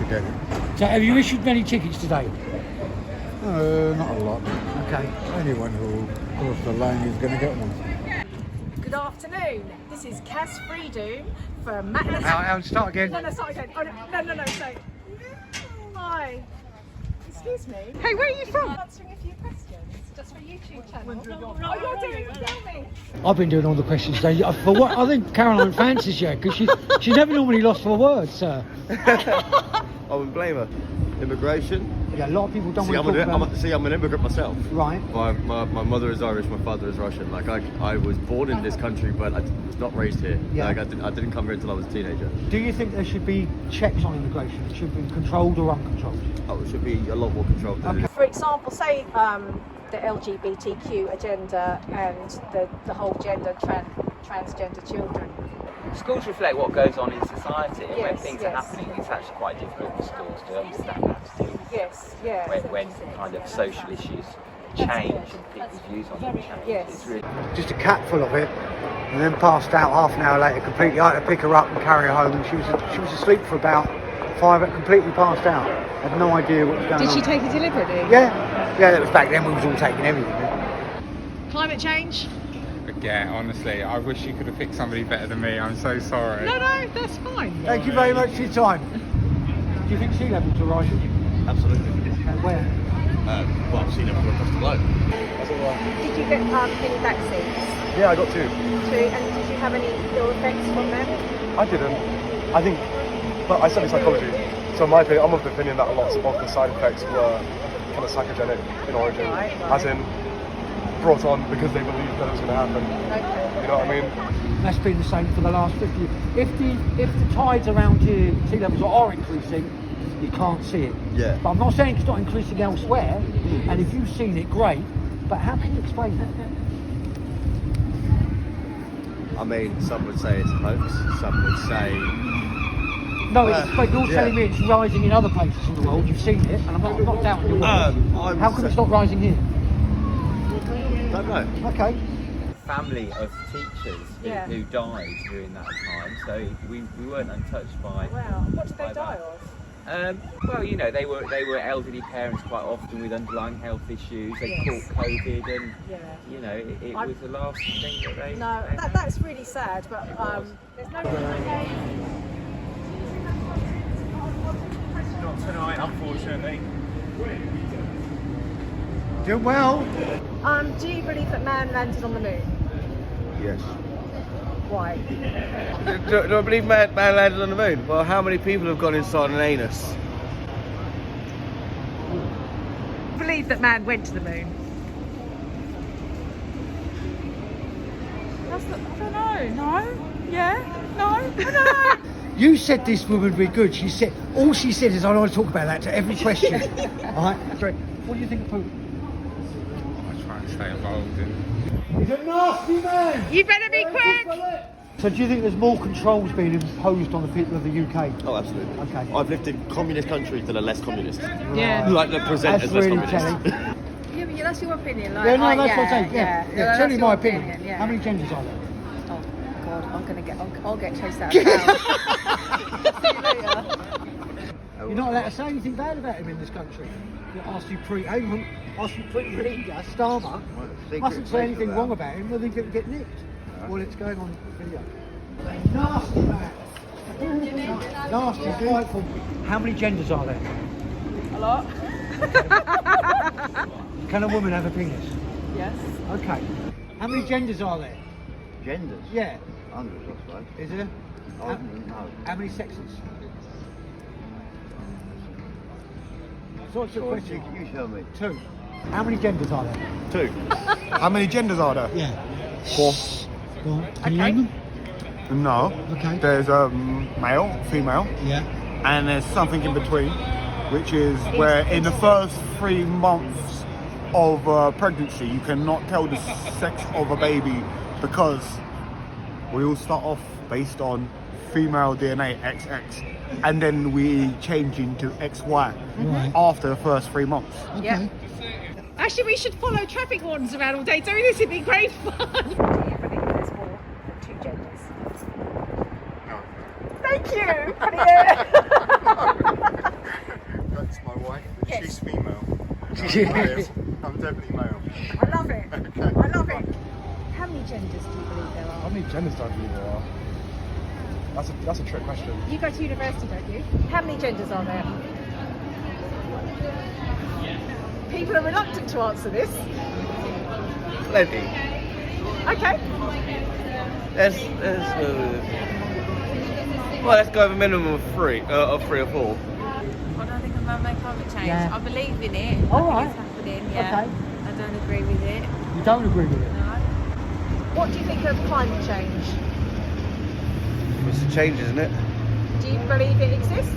get it. So have you issued many tickets today? Not a lot. Okay. Anyone who cross the line is going to get one. Good afternoon. This is Cass Freedom from Matt. Start again. No, start again. Oh, no. So, hi. Excuse me. Hey, where are you from? I'm answering a few questions just for YouTube channel. Oh, you're doing it. Tell me. I've been doing all the questions today. For what? I think Caroline fancies you because she's never normally lost for words, sir. I wouldn't blame her. Immigration. Yeah, a lot of people don't See, want to talk about. I'm an immigrant myself. Right. My mother is Irish, my father is Russian. Like I was born in this country, but I was not raised here. Yeah. Like I didn't come here until I was a teenager. Do you think there should be checks on immigration? It should be controlled or uncontrolled? Oh, it should be a lot more controlled than it is. For example, say the LGBTQ agenda and the whole transgender children. Schools reflect what goes on in society, and when Yes, things yes. are happening, it's actually quite difficult for schools to understand how to deal with Yes, yeah. when kind of social issues change and people's views on them change. Yes. It's really Just a cat full of it, and then passed out half an hour later completely. I had to pick her up and carry her home, and she was asleep for about 5 hours, completely passed out. Had no idea what was going on. Did she take it deliberately? Yeah, that was back then. We was all taking everything. Climate change? Yeah, honestly, I wish you could have picked somebody better than me. I'm so sorry. No, that's fine. Thank you very much for your time. Do you think sea levels are rising? Absolutely. Where? Well, I've seen it all across the globe. Did you get any vaccines? Yeah, I got 2. And did you have any ill effects from them? I didn't. I think, but I study psychology, so in my opinion, I'm of the opinion that a lot of the side effects were kind of psychogenic in origin, Right. as in brought on because they believed that it was going to happen. Okay. You know what I mean? That's been the same for the last 50 years. If the tides around here, sea levels are increasing, you can't see it. Yeah. But I'm not saying it's not increasing elsewhere, and if you've seen it, great, but how can you explain that? I mean, some would say it's a hoax. Some would say No, but you're yeah. telling me it's rising in other places in the world, you've seen it, and I'm not doubting your word. How come it's not rising here? don't know. Okay. family of teachers who died during that time, so we weren't untouched by. Wow. What did they by die that. of? Well, you know, they were elderly parents quite often with underlying health issues. They caught COVID, and you know, it was the last thing that they. No, that's really sad. But there's no. Not tonight, unfortunately. Doing well. Do you believe that man landed on the moon? Yes. Why? Do I believe man landed on the moon? Well, how many people have gone inside an anus? Believe that man went to the moon. I don't know. No? Yeah? No? I don't know. You said this woman would be good. All she said is, I want to talk about that to every question. All right. Sorry. What do you think of Putin? I try and stay involved in. He's a nasty man. You better be quick. So do you think there's more controls being imposed on the people of the UK? Oh, absolutely. Okay. I've lived in communist countries that are less communist. Yeah. Like the present That's as less really communist. telling. Yeah, but that's your opinion. Like, Yeah, no, that's what I'm saying. Yeah. that's Tell me your my opinion. Yeah. How many genders are there? Oh God, I'll get chased out of town. See you later. You're not allowed to say anything bad about him in this country. Ask you pretty leader, Starmer, mustn't say anything wrong about him, or they could get nicked. Well, it's going on video. Nasty man. Nasty, frightful. How many genders are there? A lot. Can a woman have a penis? Yes. Okay. How many genders are there? Genders? Yeah. Hundreds, I suppose. Is there? No. How many sexes? So what's your question? You tell me. 2. How many genders are there? 2. How many genders are there? Yeah. 4. Go on. Can you name them? No. Okay. There's male, female, Yeah. and there's something in between, which is where in the first 3 months of pregnancy you cannot tell the sex of a baby because we all start off based on female DNA XX, and then we change into XY after the first 3 months. Yeah. Actually, we should follow traffic wardens around all day doing this. It'd be great fun. Do you believe there's more than 2 genders? No. Thank you. I'm definitely male. I love it. Okay. I love it. How many genders do you believe there How are? many genders do I believe there are? That's a trick question. You go to university, don't you? How many genders are there? People are reluctant to answer this. Plenty. Okay. Let's go with a minimum of three or four. I don't think I'm man-made climate change. Yeah. I believe in it. All I right. think it's happening, yeah. Okay. I don't agree with it. You don't agree with it? No. What do you think of climate change? It's a change, isn't it? Do you believe it exists?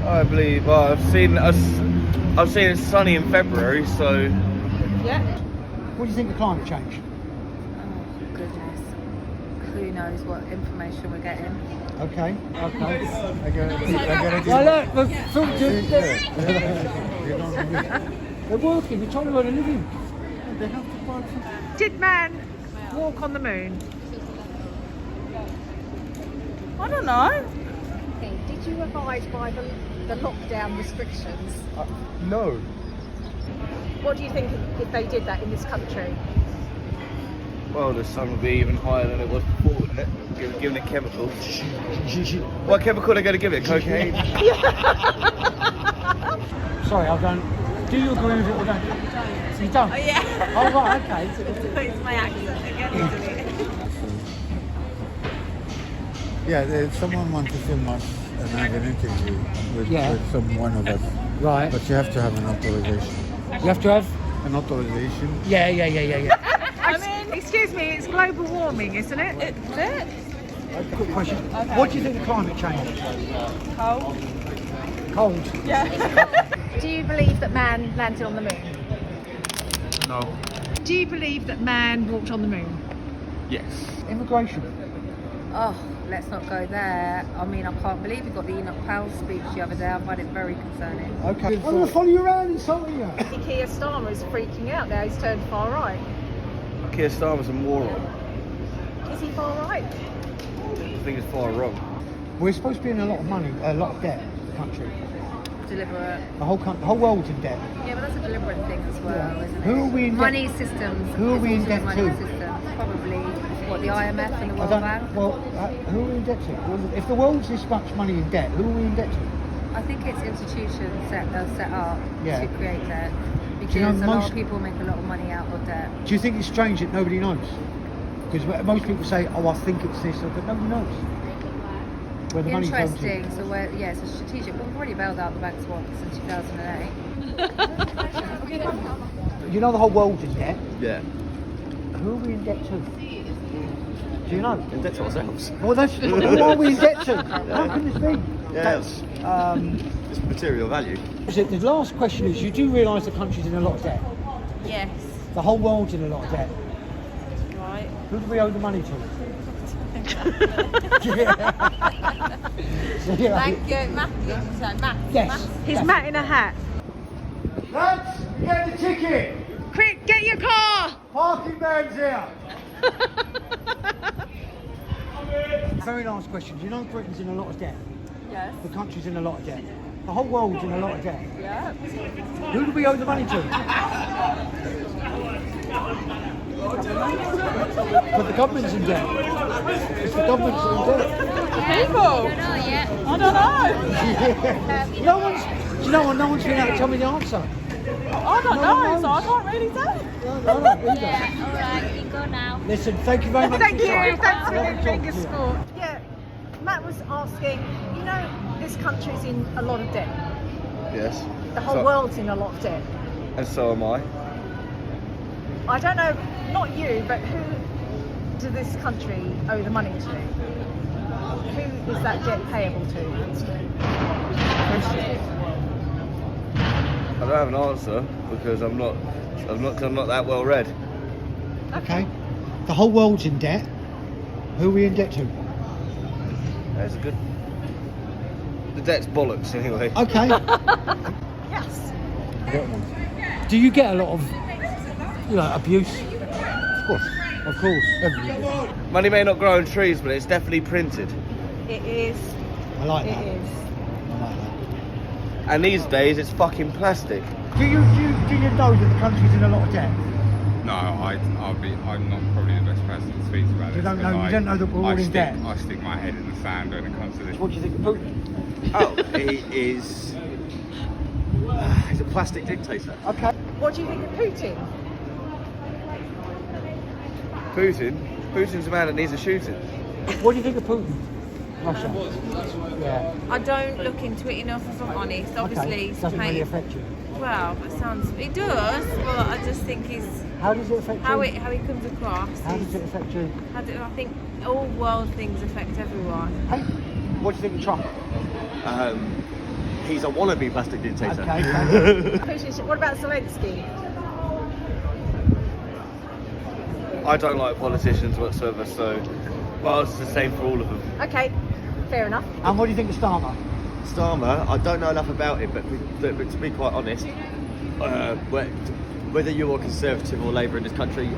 I believe. Well, I've seen it's sunny in February, so Yeah. What do you think of climate change? Oh, goodness. Who knows what information we're getting? Okay. Okay. I Well, look, the filter. You don't They're working. They're trying to earn a living. Did man walk on the moon? I don't know. Did you abide by the lockdown restrictions? No. What do you think if they did that in this country? well, the sun will be even higher than it was before, wouldn't it? Given it chemicals. What chemical are they going to give it? Cocaine? Sorry, I don't. Do you agree with it or don't? You don't? Oh, yeah. Oh, right, okay. It's my accent again, isn't it? Yeah, if someone wants to film us and have an interview with some one of us, Right. but you have to have an authorization. You have to have. An authorization. Yeah. I mean, excuse me, it's global warming, isn't it? Is it? Good question. What do you think of climate change? Cold. Cold. Yeah. Do you believe that man landed on the moon? No. Do you believe that man walked on the moon? Yes. Immigration. Oh, let's not go there. I mean, I can't believe you got the Enoch Powell speech the other day. I find it very concerning. Okay. I'm going to follow you around insulting you. Keir Starmer's freaking out now, he's turned far right. Keir Starmer's a moron. Is he far right? I think it's far wrong. We're supposed to be in a lot of money, a lot of debt, the country. Deliberate. The whole world's in debt. Yeah, but that's a deliberate thing as well, isn't it? Who are we in debt? Money systems. Who are we in also debt money to? systems. Probably, what, the IMF and the I World don't. Bank? Well, who are we in debt to? Well, if the world's this much money in debt, who are we in debt to? I think it's institutions set up Yeah. to create debt. Because Do you know, a lot most- of people make a lot of money out of debt. Do you think it's strange that nobody knows? Because most people say, "Oh, I think it's this," but nobody knows where the money's going to. Interesting. So it's a strategic. We've already bailed out the banks once in 2008. You know the whole world's in debt. Yeah. Who are we in debt to? Do you know? In debt to ourselves. Well, that's who are we in debt to? How can this be? Yes. It's material value. So the last question is: you do realise the country's in a lot of debt? Yes. The whole world's in a lot of debt. Right. Who do we owe the money to? Thank you, Matthew. So, Matt. Yes. He's Matt in a hat. Lads, get the ticket. Quick, get your car! Parking man's here. Very last question. Do you know Britain's in a lot of debt? Yes. The country's in a lot of debt. The whole world's in a lot of debt. Yeah. Who do we owe the money to? But the government's in debt. It's the government's in debt. People. I don't know. No one's. Do you know what? No one's been able to tell me the answer. I don't know, so I can't really say. No, either. All right, you go now. Listen, thank you very much. Thank for your you, time. thanks for Lovely being talking a to you. sport. Yeah, Matt was asking, you know, this country's in a lot of debt. Yes. The whole world's in a lot of debt. And so am I. I don't know, not you, but who does this country owe the money to? Who is that debt payable to? I don't have an answer because I'm not that well read. Okay. The whole world's in debt. Who are we in debt to? That's good. The debt's bollocks anyway. Okay. Yes. Get one. Do you get a lot of, abuse? Of course. Of course. Every day. Money may not grow on trees, but it's definitely printed. It is. I like It that. is. I like that. And these days, it's fucking plastic. Do you know that the country's in a lot of debt? No, I'm not probably the best person to speak about You this. don't know. because You don't know that we're all in debt. I stick my head in the sand when it comes to this. What do you think of Putin? Oh, he is. He's a plastic dictator. Okay. What do you think of Putin? Putin's a man that needs a shooting. What do you think of Putin? Russia. Yeah. I don't look into it enough, if I'm honest. Obviously, Okay. it's Doesn't really paid. affect you. Well, it does, but I just think he's How does it affect how you? he comes across. How does it affect you? I think all world things affect everyone. Hey, what do you think of Trump? He's a wannabe plastic dictator. Okay. Thank you. Putin. What about Zelensky? I don't like politicians whatsoever, so well, it's the same for all of them. Okay, fair enough. And what do you think of Starmer? Starmer, I don't know enough about it, but to be quite honest, whether you're Conservative or Labour in this country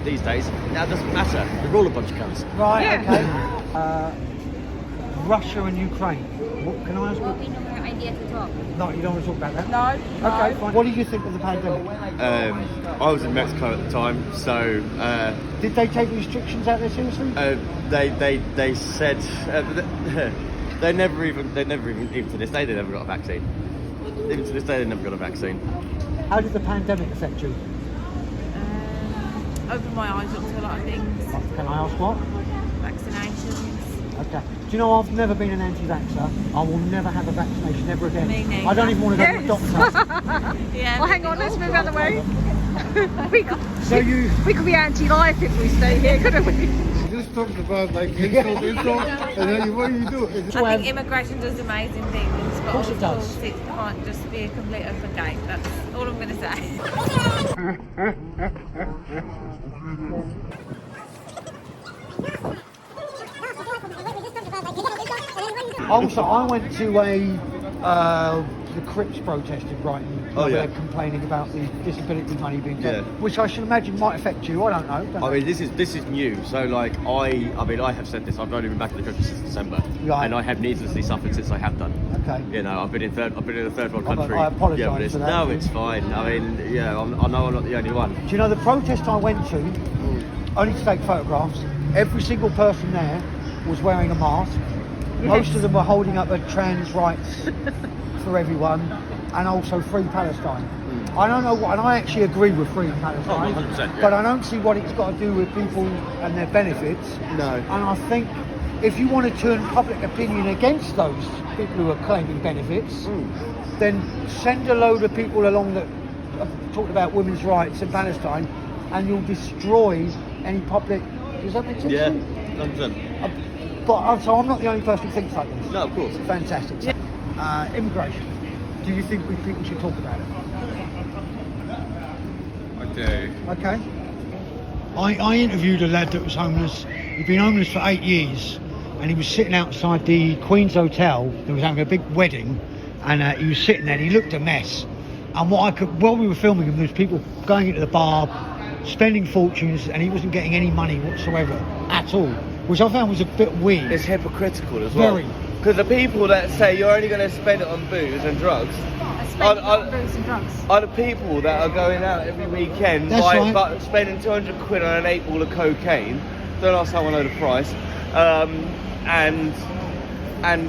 these days, now it doesn't matter. We're all a bunch of cunts. Right. Okay. Russia and Ukraine. What, can I ask? What we know our idea to talk. No, you don't want to talk about that. No. Okay. Fine. What did you think of the pandemic? I was in Mexico at the time, so Did they take restrictions out there seriously? they said they never even to this day they never got a vaccine. Even to this day they never got a vaccine. How did the pandemic affect you? Opened my eyes up to a lot of things. Can I ask what? Vaccinations. Okay. Do you know I've never been an anti-vaxxer? I will never have a vaccination ever again. Me neither. I don't even want to go to the doctor. Yeah. Well, hang on, let's move out of the way. We could be anti-life if we stay here, couldn't we? Just talked about like insult, and then what do you do? I think immigration does amazing things, but course it does. it can't just be a complete open gate. That's all I'm going to say. Also, I went to the Crips protest in Brighton. Oh, yeah. They're complaining about the disability money being Yeah. taken, which I should imagine might affect you. I don't know. I mean, this is new. So, like, I have said this. I've only been back in the country since December, Right. and I have needlessly suffered since I have done. Okay. You know, I've been in a third world I country. apologise yeah, but it's, for that. No, it's fine. I mean, yeah, I know I'm not the only one. Do you know the protest I went to, only to take photographs, every single person there was wearing a mask. Most of them were holding up trans rights for everyone and also Free Palestine. I don't know what, and I actually agree with Free Palestine, 100%, yeah. but I don't see what it's got to do with people and their benefits. No. And I think if you want to turn public opinion against those people who are claiming benefits, then send a load of people along that have talked about women's rights in Palestine, and you'll destroy any public. Does that make sense? Yeah, to you? 100%. So I'm not the only person who thinks like this. No, of course. Fantastic. Immigration. Do you think people should talk about it? I do. Okay. I interviewed a lad that was homeless. He'd been homeless for 8 years, and he was sitting outside the Queen's Hotel. They was having a big wedding, and he was sitting there. And he looked a mess. And while we were filming him, there was people going into the bar, spending fortunes, and he wasn't getting any money whatsoever at all, which I found was a bit weird. It's hypocritical as well. Very. Because the people that say you're only going to spend it on booze and drugs Booze and drugs. are the people that are going out every weekend That's right. but spending 200 quid on an 8 ball of cocaine. Don't ask how I know the price. And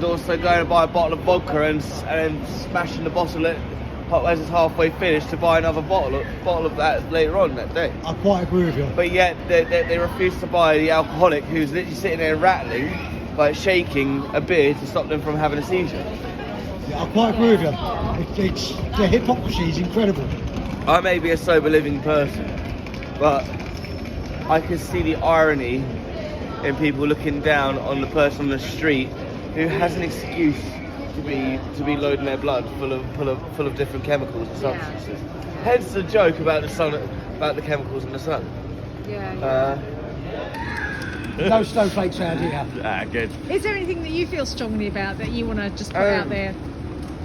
also going to buy a bottle of vodka and then smashing the bottle as it's halfway finished to buy another bottle of that later on that day. I quite agree with you. But yet they refuse to buy the alcoholic who's literally sitting there rattling, like shaking a beer to stop them from having a seizure. Yeah, I quite agree with you. It's the hypocrisy is incredible. I may be a sober living person, but I can see the irony in people looking down on the person on the street who has an excuse to be loading their blood full of different chemicals and substances. Hence the joke about the sun, about the chemicals in the sun. No snowflakes around here. Good. Is there anything that you feel strongly about that you want to just put out there?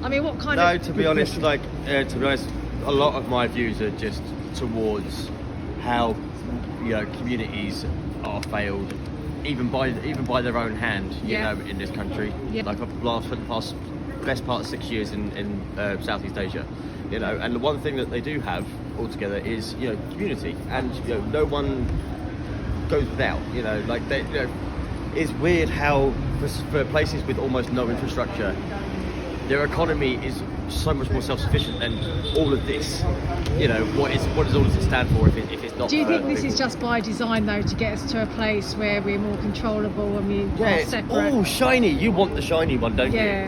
I mean, what kind of... No, to be honest, a lot of my views are just towards how communities are failed, even by their own hand, you know, in this country. Yeah. Like for the past best part of 6 years in Southeast Asia, you know. And the one thing that they do have altogether is, you know, community, and you know, no one goes without. You know, like they, you know, it's weird how for places with almost no infrastructure, their economy is so much more self-sufficient than all of this. You know, what does all this stand for if it's not? Do you think this people? is just by design though, to get us to a place where we're more controllable and we are separate? Oh, shiny! You want the shiny one, don't you? Yeah.